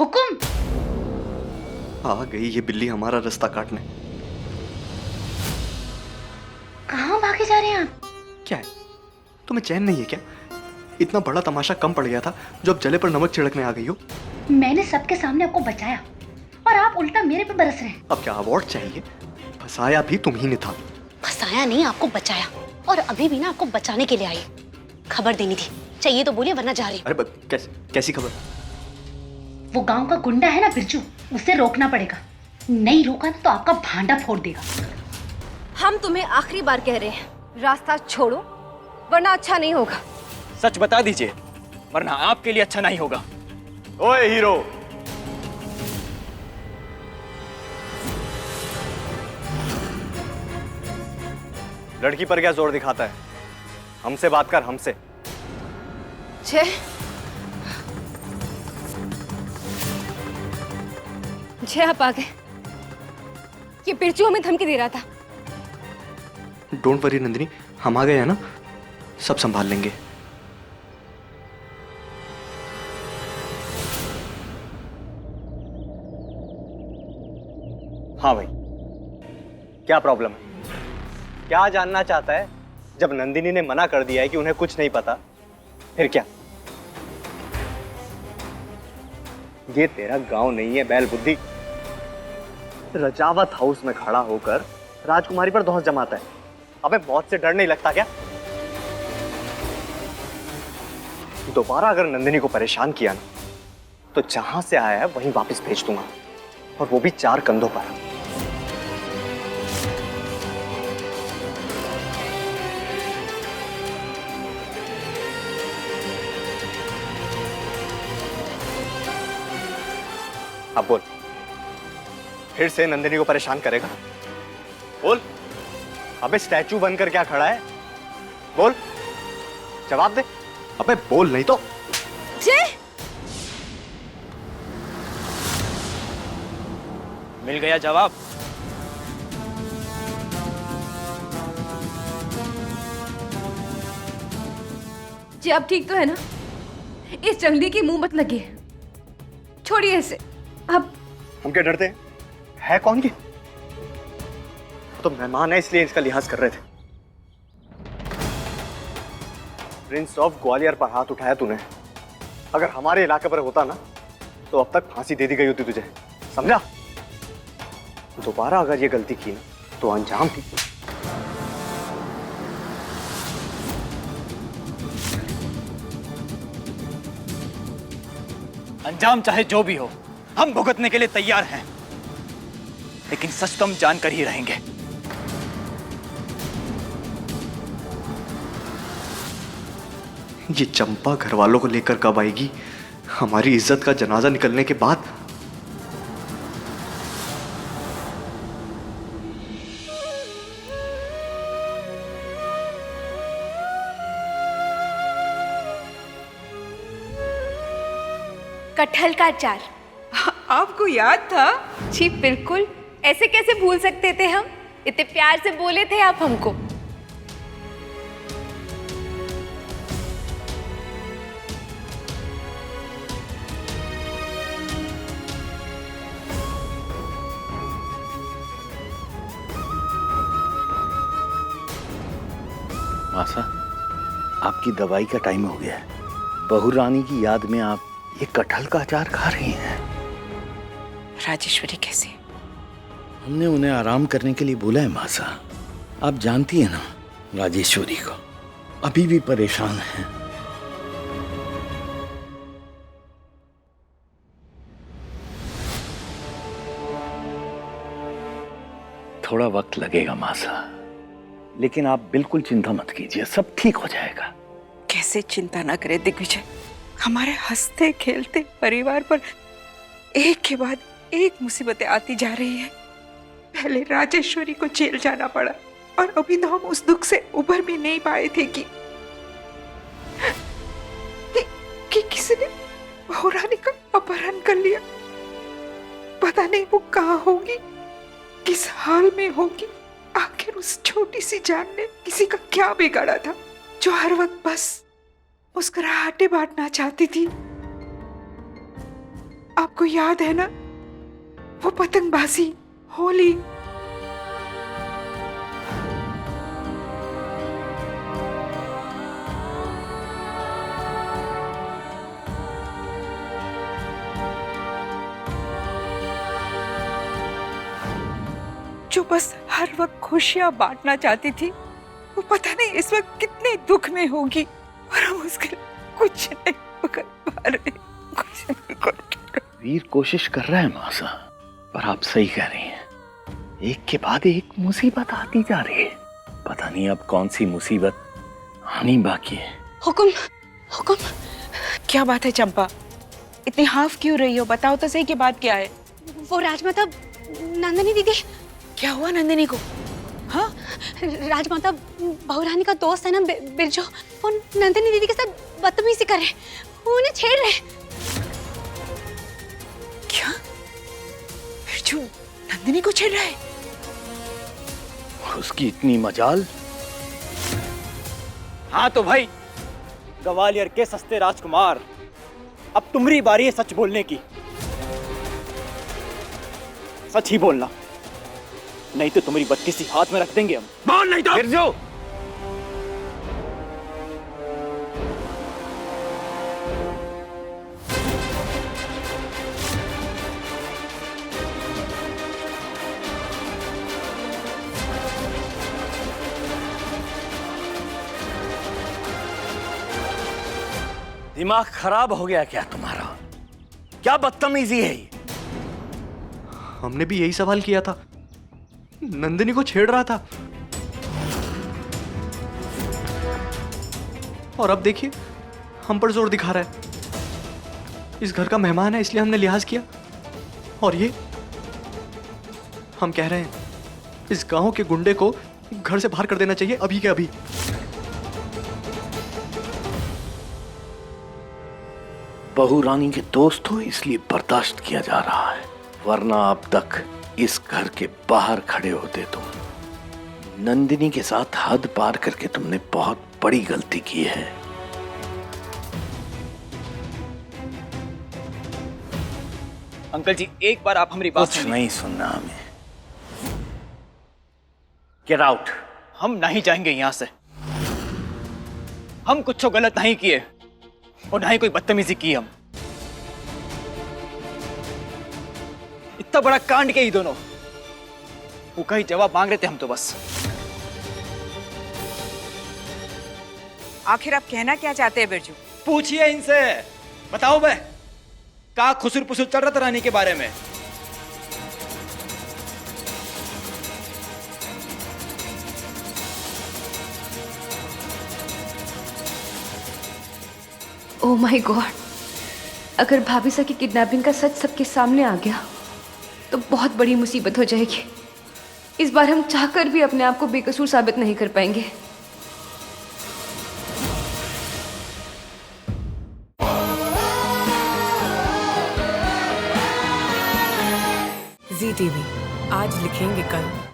हुकुम। आ गई ये बिल्ली हमारा रास्ता काटने। कहाँ भागे जा रहे हैं आप? क्या है, तुम्हें चैन नहीं है क्या? इतना बड़ा तमाशा कम पड़ गया था जो अब जले पर नमक छिड़कने आ गई हो। मैंने सबके सामने आपको बचाया और आप उल्टा मेरे पे बरस रहे हैं। अब क्या अवार्ड चाहिए? फंसाया भी तुम ही ने था। फंसाया नहीं, आपको बचाया। और अभी भी ना आपको बचाने के लिए आई। खबर देनी थी, चाहिए तो बोलिए वरना जा रही। अरे कैसी खबर? वो गांव का गुंडा है ना बिरजू, उसे रोकना पड़ेगा। नहीं रोका ना तो आपका भांडा फोड़ देगा। हम तुम्हें आखिरी बार कह रहे हैं, रास्ता छोड़ो वरना अच्छा नहीं होगा। सच बता दीजिए वरना आपके लिए अच्छा नहीं होगा। ओए हीरो, लड़की पर क्या जोर दिखाता है? हमसे बात कर, हमसे। जय, जय आप आ गए। ये बिरजू हमें धमकी दे रहा था। डोंट वरी नंदिनी, हम आ गए हैं ना, सब संभाल लेंगे। हाँ भाई, क्या प्रॉब्लम है? क्या जानना चाहता है? जब नंदिनी ने मना कर दिया है कि उन्हें कुछ नहीं पता, फिर क्या? ये तेरा गांव नहीं है बैल बुद्धि। रजावत हाउस में खड़ा होकर राजकुमारी पर धौंस जमाता है। अबे मौत से डर नहीं लगता क्या? दोबारा अगर नंदिनी को परेशान किया ना, तो जहां से आया है वहीं वापस भेज दूंगा, और वो भी 4 कंधों पर। अब बोल, फिर से नंदिनी को परेशान करेगा? बोल। अबे स्टैचू बनकर क्या खड़ा है? बोल, जवाब दे। अबे बोल, नहीं तो। जय, मिल गया जवाब। जी अब ठीक तो है ना? इस जंगली की मुंह मत लगे, छोड़िए इसे। अब हम क्या डरते हैं? है कौन ये? तो मेहमान है इसलिए इसका लिहाज कर रहे थे। प्रिंस ऑफ ग्वालियर पर हाथ उठाया तूने। अगर हमारे इलाके पर होता ना, तो अब तक फांसी दे दी गई होती तुझे, समझा? दोबारा अगर ये गलती की ना, तो अंजाम थी। अंजाम चाहे जो भी हो, हम भुगतने के लिए तैयार हैं, लेकिन सच तो हम जानकर ही रहेंगे। ये चंपा घर वालों को लेकर कब आएगी? हमारी इज्जत का जनाजा निकलने के बाद। कटहल का अचार आपको याद था? जी बिल्कुल, ऐसे कैसे भूल सकते थे हम? इतने प्यार से बोले थे आप हमको। मासा, आपकी दवाई का टाइम हो गया है। बहू रानी की याद में आप ये कटहल का अचार खा रही हैं। राजेश्वरी कैसे? हमने उन्हें आराम करने के लिए बोला है मासा। आप जानती हैं ना, राजेश्वरी को अभी भी परेशान है। थोड़ा वक्त लगेगा मासा, लेकिन आप बिल्कुल चिंता मत कीजिए, सब ठीक हो जाएगा। कैसे चिंता ना करे दिग्विजय, हमारे हंसते खेलते परिवार पर एक के बाद एक मुसीबतें आती जा रही है। पहले राजेश्वरी को जेल जाना पड़ा और अभी तो हम उस दुख से उभर भी नहीं पाए थे कि किसी ने बहू रानी का अपहरण कर लिया। पता नहीं वो कहाँ होगी, किस हाल में होगी। आखिर उस छोटी सी जान ने किसी का क्या बिगाड़ा था जो हर वक्त बस मुस्कुराहटें बांटना चाहती थी। अब आपको याद है ना वो पतंगबाजी, होली? जो बस हर वक्त खुशियां बांटना चाहती थी, वो पता नहीं इस वक्त कितने दुख में होगी, और हम उसके लिए कुछ नहीं कर पा रहे, कुछ नहीं कर पा रहे। वीर कोशिश कर रहा है मासा, पर आप सही कह रही हैं। एक के बाद एक मुसीबत आती जा रही है। पता नहीं अब कौन सी मुसीबत आनी बाकी है। हुकुम, हुकुम। क्या बात है चंपा, इतनी हाफ क्यों रही हो? बताओ तो सही कि बात क्या है। वो राजमाता नंदिनी दीदी। क्या हुआ नंदिनी को? हाँ, राजमाता बहुरानी का दोस्त है ना बिरजू, वो नंदिनी दीदी के साथ बदतमीजी कर रहे, वो उन्हें छेड़ रहे। क्या बिरजू नंदिनी को छेड़ रहा है? उसकी इतनी मजाल। हाँ तो भाई, ग्वालियर के सस्ते राजकुमार, अब तुम्हारी बारी है सच बोलने की। सच ही बोलना, नहीं तो तुम्हारी बत्तीसी हाथ में रख देंगे हम। बोल नहीं तो। बिरजू, दिमाग खराब हो गया क्या तुम्हारा? क्या बदतमीजी है ये? हमने भी यही सवाल किया था। नंदिनी को छेड़ रहा था, और अब देखिए हम पर जोर दिखा रहा है। इस घर का मेहमान है इसलिए हमने लिहाज किया, और ये हम कह रहे हैं इस गांव के गुंडे को घर से बाहर कर देना चाहिए, अभी के अभी। बहू रानी के दोस्त हो इसलिए बर्दाश्त किया जा रहा है, वरना अब तक इस घर के बाहर खड़े होते तुम। नंदिनी के साथ हद पार करके तुमने बहुत बड़ी गलती की है। अंकल जी, एक बार आप हमारी बात कुछ सुनिए। नहीं सुनना हमें। Get out. हम नहीं जाएंगे यहाँ से। हम कुछ गलत नहीं किए और ना ही कोई बदतमीजी की। हम इतना बड़ा कांड के ही दोनों वो कहीं जवाब मांग रहे थे। हम तो बस। आखिर आप कहना क्या चाहते हैं बिरजू? पूछिए इनसे, बताओ बे, का खुसुर पुसुर चल रहा था रानी के बारे में? ओह माय गॉड, अगर भाभी सा की किडनैपिंग का सच सबके सामने आ गया तो बहुत बड़ी मुसीबत हो जाएगी। इस बार हम चाहकर भी अपने आप को बेकसूर साबित नहीं कर पाएंगे। ZTV आज लिखेंगे कल।